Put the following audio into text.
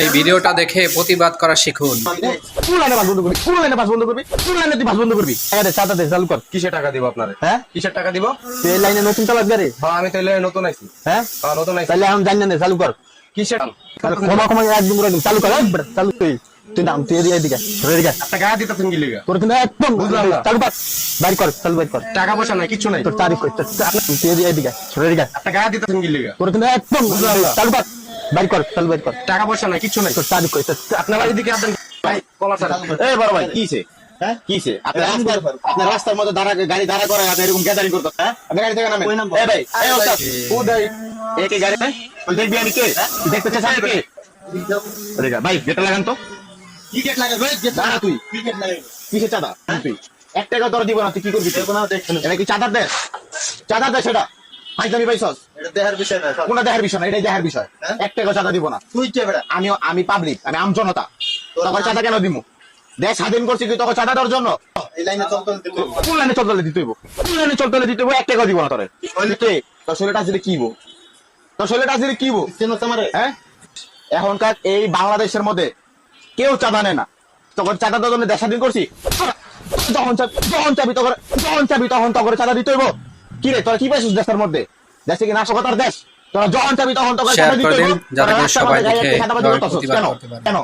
এই ভিডিওটা দেখে প্রতিবাদ করা শিখুন। কিসের টাকা দিব আপনারে? হ্যাঁ কিসের টাকা দিব? তুই এই লাইনে নতুন চালাক গাড়ি হ্যাঁ আমি তাইলে নতুন আইছি। হ্যাঁ হ্যাঁ নতুন আইছি। তাহলে এখন জানি না চালু কর কিসের ক্ষমা ক্ষমা একদম করে দিন। চালু কর একবার চালু তুই নাম তুই এদিকে এদিকে টাকা দিতে তুমি গিলিগা? তোর কিন্তু একদম বুঝলাম না। চালু কর বাইর কর চালু বাইর কর টাকা পয়সা নাই, কিছু নাই। তোর তারিখ কই তুই এদিকে এদিকে টাকা দিতে তুমি গিলিগা? তোর কিন্তু একদম বুঝলাম না। চালু কর বাইর কর চালু বাইর কর টাকা পয়সা নাই, কিছু নাই। তোর তারিখ কই আপনার এদিকে আসেন ভাই, কলা স্যার। এই বড় ভাই কিছে? হ্যাঁ কিছে? আপনার রাস্তার মধ্যে গাড়ি দাঁড়া করে আপনি এরকম গ্যাদারিং করতে, হ্যাঁ? আপনি গাড়ি থেকে নামেন। এই ভাই, এই ওস্তাদ, উদয় একে গাড়ি নাই? ওই দেখবি আমি কে? দেখতে চাস আমি কে? আরে ভাই গেটটা লাগান তো। কি গেট লাগাবে? দাঁড়া তুই। কি গেট লাগাবে? কিসের চাঁদা? তুই 1 টাকা দর দিব না, তুই কি করবি? দেখো না দেখছেন। এটা কি চাঁদা দেশ? চাঁদা দেশ এটা। ফাইজলামি পাইছস? এটা দেহার বিষয় না। কোনটা দেখার বিষয় না, এটাই দেখার বিষয়। 1 টাকা চাঁদা দিব না। তুই কে বেড়া? আমি পাবলিক, আমি আম জনতা। তোর চাঁদা কেন দিব? দেশ স্বাধীন করছি তুই তোকে চাঁদা দেওয়ার জন্য? এই লাইনে চলতে দিতে কোন লাইনে চলতে দিতে হইব? কোন লাইনে চলতে দিতে হইব? 1 টাকা দিব না তোরে। কে? তোর শরীরটা আসলে কি বো? তোর শরীরটা আসলে কি বো? চেনো তোমারে? হ্যাঁ? এখনকার এই বাংলাদেশের মধ্যে কেউ চাঁদা নেয় না। তখন চাঁদা দেওয়ার জন্য দেশ স্বাধীন করছি। যখন চাবি তখন তোর চাঁদা দিতে হইব। কি রে তোরা কি পাইছিস দেশের মধ্যে? দেশে কি নাশকতার দেশ? তোরা যখন চাবি তখন তোকে শেয়ার চাঁদা দিতে করে হইব। দিন যাতে করে সবাই দেখে কেন? প্রতিবাদ করতে পারে। কেন?